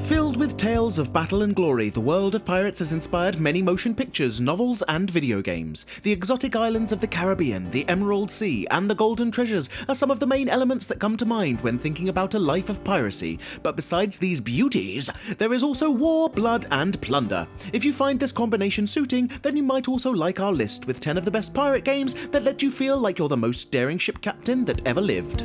Filled with tales of battle and glory, the world of pirates has inspired many motion pictures, novels, and video games. The exotic islands of the Caribbean, the Emerald Sea, and the Golden Treasures are some of the main elements that come to mind when thinking about a life of piracy. But besides these beauties, there is also war, blood, and plunder. If you find this combination suiting, then you might also like our list with 10 of the best pirate games that let you feel like you're the most daring ship captain that ever lived.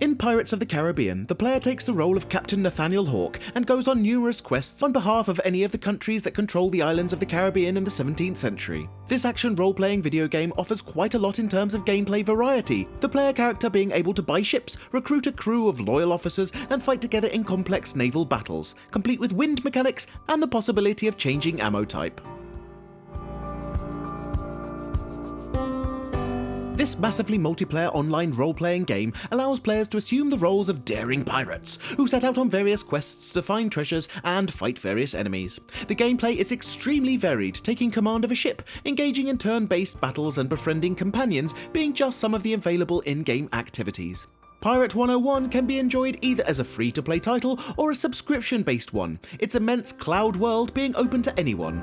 In Pirates of the Caribbean, the player takes the role of Captain Nathaniel Hawke and goes on numerous quests on behalf of any of the countries that control the islands of the Caribbean in the 17th century. This action role-playing video game offers quite a lot in terms of gameplay variety, the player character being able to buy ships, recruit a crew of loyal officers, and fight together in complex naval battles, complete with wind mechanics and the possibility of changing ammo type. This massively multiplayer online role-playing game allows players to assume the roles of daring pirates, who set out on various quests to find treasures and fight various enemies. The gameplay is extremely varied, taking command of a ship, engaging in turn-based battles and befriending companions being just some of the available in-game activities. Pirate 101 can be enjoyed either as a free-to-play title or a subscription-based one, its immense cloud world being open to anyone.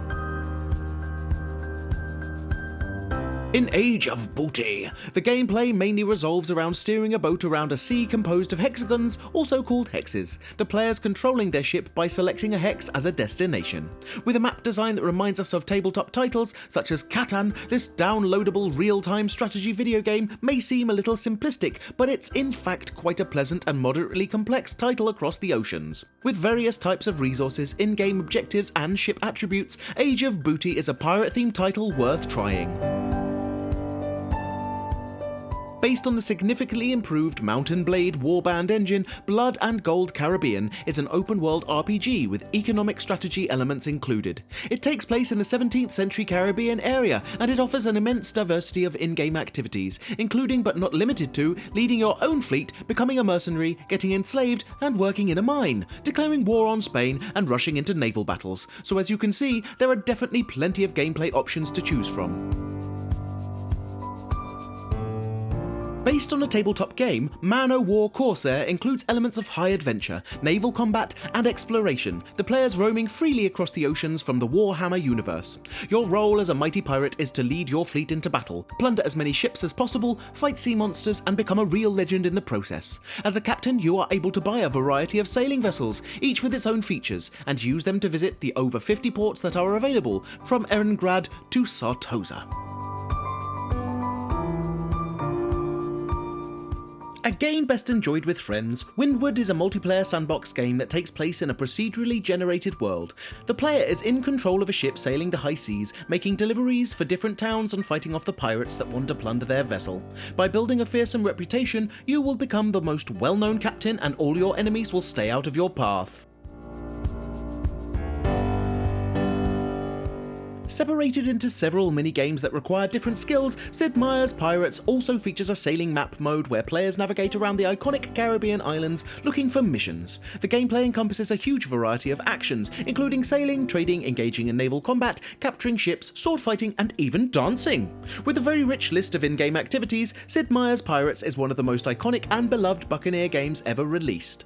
In Age of Booty, the gameplay mainly revolves around steering a boat around a sea composed of hexagons, also called hexes, the players controlling their ship by selecting a hex as a destination. With a map design that reminds us of tabletop titles such as Catan, this downloadable real-time strategy video game may seem a little simplistic, but it's in fact quite a pleasant and moderately complex title across the oceans. With various types of resources, in-game objectives, and ship attributes, Age of Booty is a pirate-themed title worth trying. Based on the significantly improved Mount & Blade Warband engine, Blood and Gold Caribbean is an open-world RPG with economic strategy elements included. It takes place in the 17th century Caribbean area, and it offers an immense diversity of in-game activities, including but not limited to leading your own fleet, becoming a mercenary, getting enslaved, and working in a mine, declaring war on Spain, and rushing into naval battles. So as you can see, there are definitely plenty of gameplay options to choose from. Based on a tabletop game, Man-O-War Corsair includes elements of high adventure, naval combat, and exploration, the players roaming freely across the oceans from the Warhammer universe. Your role as a mighty pirate is to lead your fleet into battle, plunder as many ships as possible, fight sea monsters, and become a real legend in the process. As a captain, you are able to buy a variety of sailing vessels, each with its own features, and use them to visit the over 50 ports that are available, from Erengrad to Sartosa. A game best enjoyed with friends, Windward is a multiplayer sandbox game that takes place in a procedurally generated world. The player is in control of a ship sailing the high seas, making deliveries for different towns and fighting off the pirates that want to plunder their vessel. By building a fearsome reputation, you will become the most well-known captain and all your enemies will stay out of your path. Separated into several mini-games that require different skills, Sid Meier's Pirates also features a sailing map mode where players navigate around the iconic Caribbean islands looking for missions. The gameplay encompasses a huge variety of actions, including sailing, trading, engaging in naval combat, capturing ships, sword fighting, and even dancing. With a very rich list of in-game activities, Sid Meier's Pirates is one of the most iconic and beloved Buccaneer games ever released.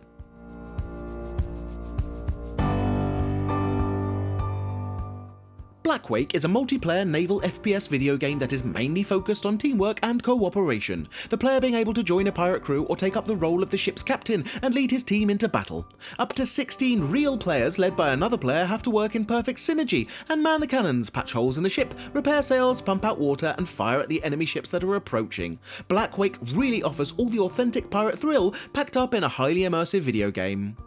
Blackwake is a multiplayer naval FPS video game that is mainly focused on teamwork and cooperation, the player being able to join a pirate crew or take up the role of the ship's captain and lead his team into battle. Up to 16 real players led by another player have to work in perfect synergy and man the cannons, patch holes in the ship, repair sails, pump out water, and fire at the enemy ships that are approaching. Blackwake really offers all the authentic pirate thrill packed up in a highly immersive video game.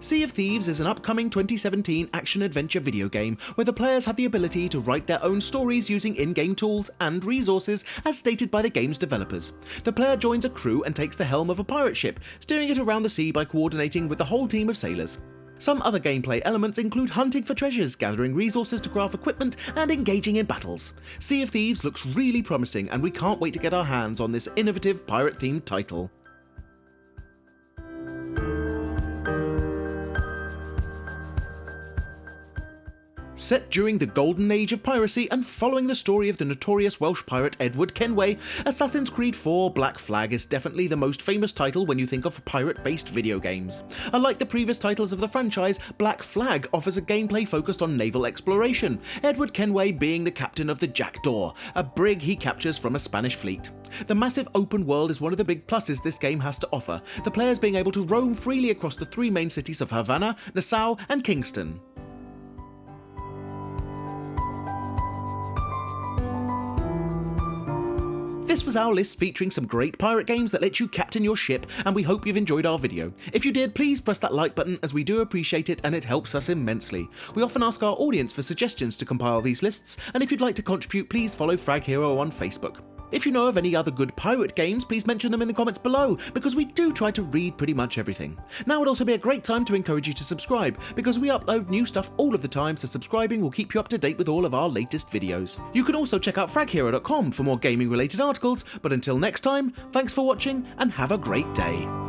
Sea of Thieves is an upcoming 2017 action-adventure video game where the players have the ability to write their own stories using in-game tools and resources as stated by the game's developers. The player joins a crew and takes the helm of a pirate ship, steering it around the sea by coordinating with the whole team of sailors. Some other gameplay elements include hunting for treasures, gathering resources to craft equipment, and engaging in battles. Sea of Thieves looks really promising, and we can't wait to get our hands on this innovative pirate-themed title. Set during the golden age of piracy and following the story of the notorious Welsh pirate Edward Kenway, Assassin's Creed 4 Black Flag is definitely the most famous title when you think of pirate-based video games. Unlike the previous titles of the franchise, Black Flag offers a gameplay focused on naval exploration, Edward Kenway being the captain of the Jackdaw, a brig he captures from a Spanish fleet. The massive open world is one of the big pluses this game has to offer, the players being able to roam freely across the three main cities of Havana, Nassau and Kingston. This was our list featuring some great pirate games that let you captain your ship, and we hope you've enjoyed our video. If you did, please press that like button as we do appreciate it and it helps us immensely. We often ask our audience for suggestions to compile these lists, and if you'd like to contribute, please follow Frag Hero on Facebook. If you know of any other good pirate games, please mention them in the comments below, because we do try to read pretty much everything. Now would also be a great time to encourage you to subscribe, because we upload new stuff all of the time, so subscribing will keep you up to date with all of our latest videos. You can also check out fraghero.com for more gaming related articles, but until next time, thanks for watching and have a great day.